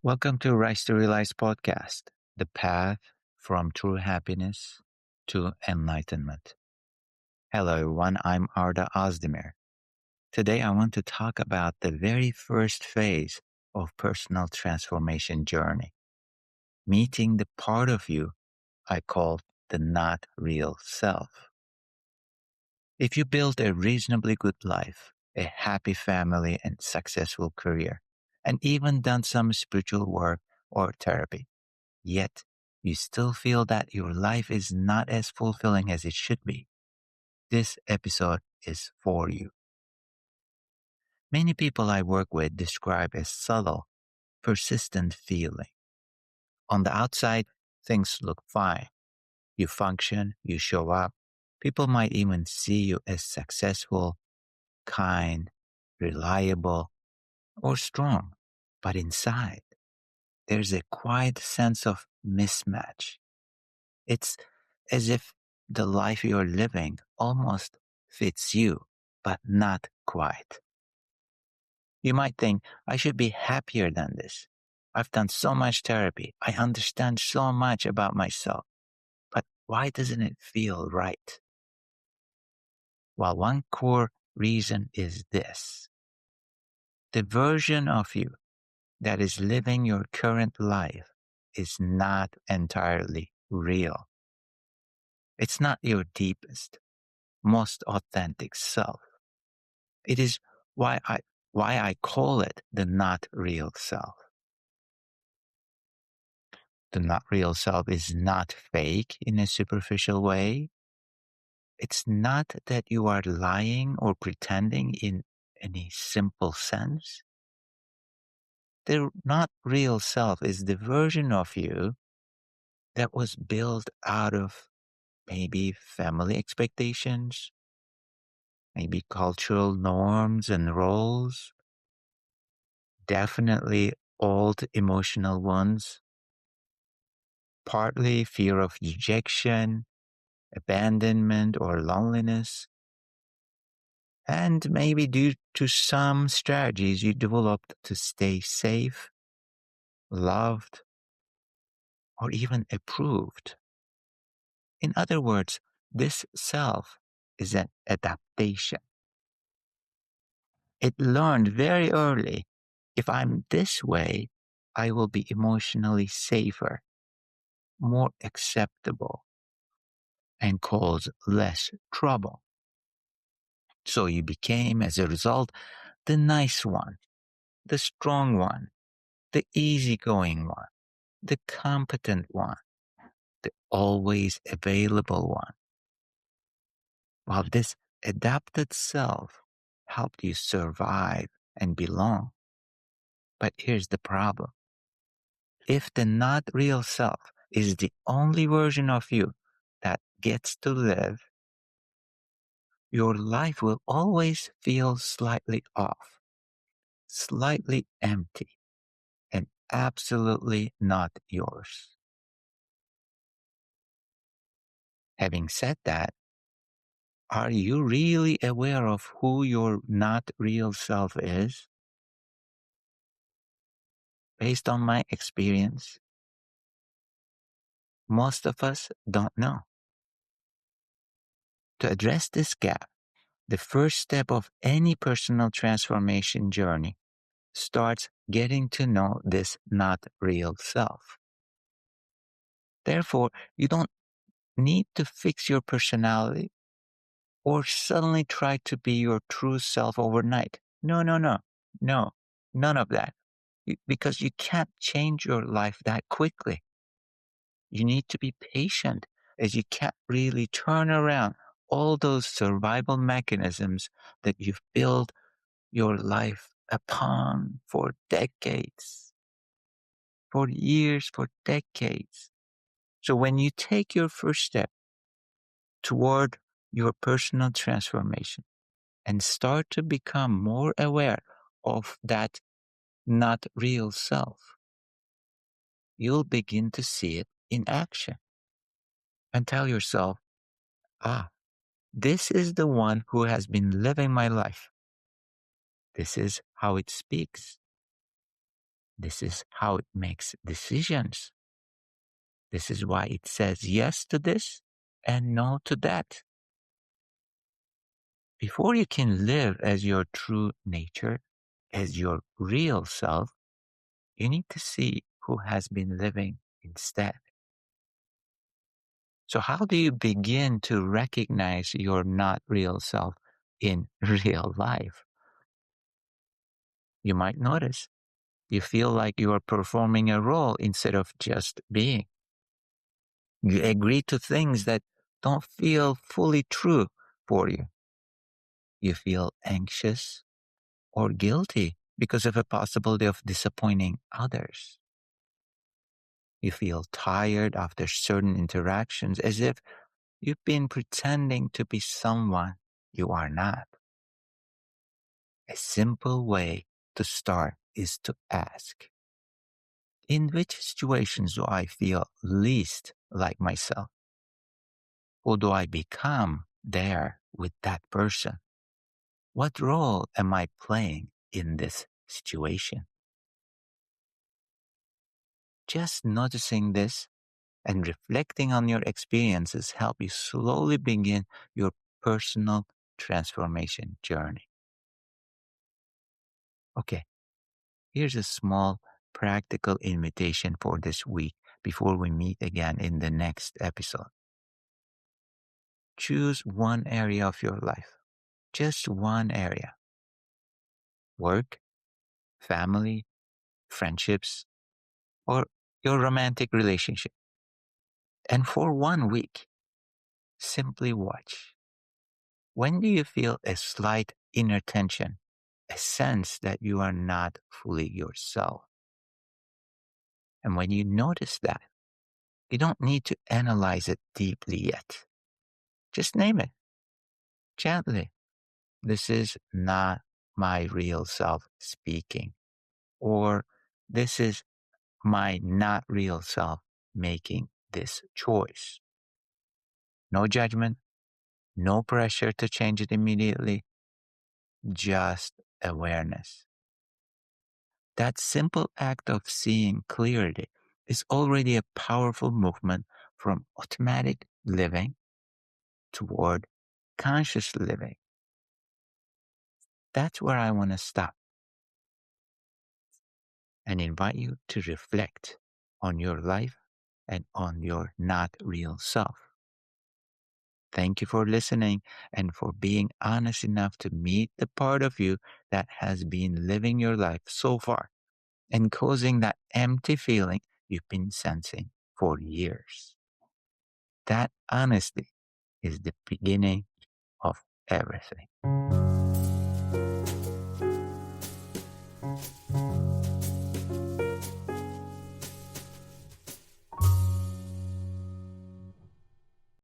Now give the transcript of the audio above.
Welcome to Rise to Realize podcast, the path from true happiness to enlightenment. Hello, everyone. I'm Arda Ozdemir. Today, I want to talk about the very first phase of personal transformation journey, meeting the part of you I call the not real self. If you build a reasonably good life, a happy family and successful career, and even done some spiritual work or therapy, yet you still feel that your life is not as fulfilling as it should be, this episode is for you. Many people I work with describe a subtle, persistent feeling. On the outside, things look fine. You function, you show up. People might even see you as successful, kind, reliable, or strong. But inside, there's a quiet sense of mismatch. It's as if the life you're living almost fits you, but not quite. You might think, I should be happier than this. I've done so much therapy. I understand so much about myself. But why doesn't it feel right? Well, one core reason is this. The version of you that is living your current life is not entirely real. It's not your deepest, most authentic self. It is why I call it the not real self. The not real self is not fake in a superficial way. It's not that you are lying or pretending in any simple sense. The not real self is the version of you that was built out of maybe family expectations, maybe cultural norms and roles, definitely old emotional ones, partly fear of rejection, abandonment, or loneliness, and maybe due to some strategies you developed to stay safe, loved, or even approved. In other words, this self is an adaptation. It learned very early, if I'm this way, I will be emotionally safer, more acceptable, and cause less trouble. So you became, as a result, the nice one, the strong one, the easygoing one, the competent one, the always available one. While this adapted self helped you survive and belong. But here's the problem. If the not real self is the only version of you that gets to live, your life will always feel slightly off, slightly empty, and absolutely not yours. Having said that, are you really aware of who your not real self is? Based on my experience, most of us don't know. To address this gap, the first step of any personal transformation journey starts getting to know this not real self. Therefore, you don't need to fix your personality or suddenly try to be your true self overnight. No, none of that. Because you can't change your life that quickly. You need to be patient as you can't really turn around all those survival mechanisms that you've built your life upon for decades, for years, for decades. So when you take your first step toward your personal transformation and start to become more aware of that not real self, you'll begin to see it in action and tell yourself, this is the one who has been living my life. This is how it speaks. This is how it makes decisions. This is why it says yes to this and no to that. Before you can live as your true nature, as your real self, you need to see who has been living instead. So, how do you begin to recognize your not real self in real life? You might notice you feel like you are performing a role instead of just being. You agree to things that don't feel fully true for you. You feel anxious or guilty because of a possibility of disappointing others. You feel tired after certain interactions as if you've been pretending to be someone you are not. A simple way to start is to ask, in which situations do I feel least like myself? Who do I become there with that person? What role am I playing in this situation? Just noticing this and reflecting on your experiences help you slowly begin your personal transformation journey. Okay, here's a small practical invitation for this week before we meet again in the next episode. Choose one area of your life, just one area: work, family, friendships, or your romantic relationship. And for 1 week, simply watch. When do you feel a slight inner tension, a sense that you are not fully yourself? And when you notice that, you don't need to analyze it deeply yet. Just name it gently. This is not my real self speaking, or this is my not real self making this choice. No judgment, no pressure to change it immediately, just awareness. That simple act of seeing clearly is already a powerful movement from automatic living toward conscious living. That's where I want to stop and invite you to reflect on your life and on your not real self. Thank you for listening and for being honest enough to meet the part of you that has been living your life so far and causing that empty feeling you've been sensing for years. That honesty is the beginning of everything.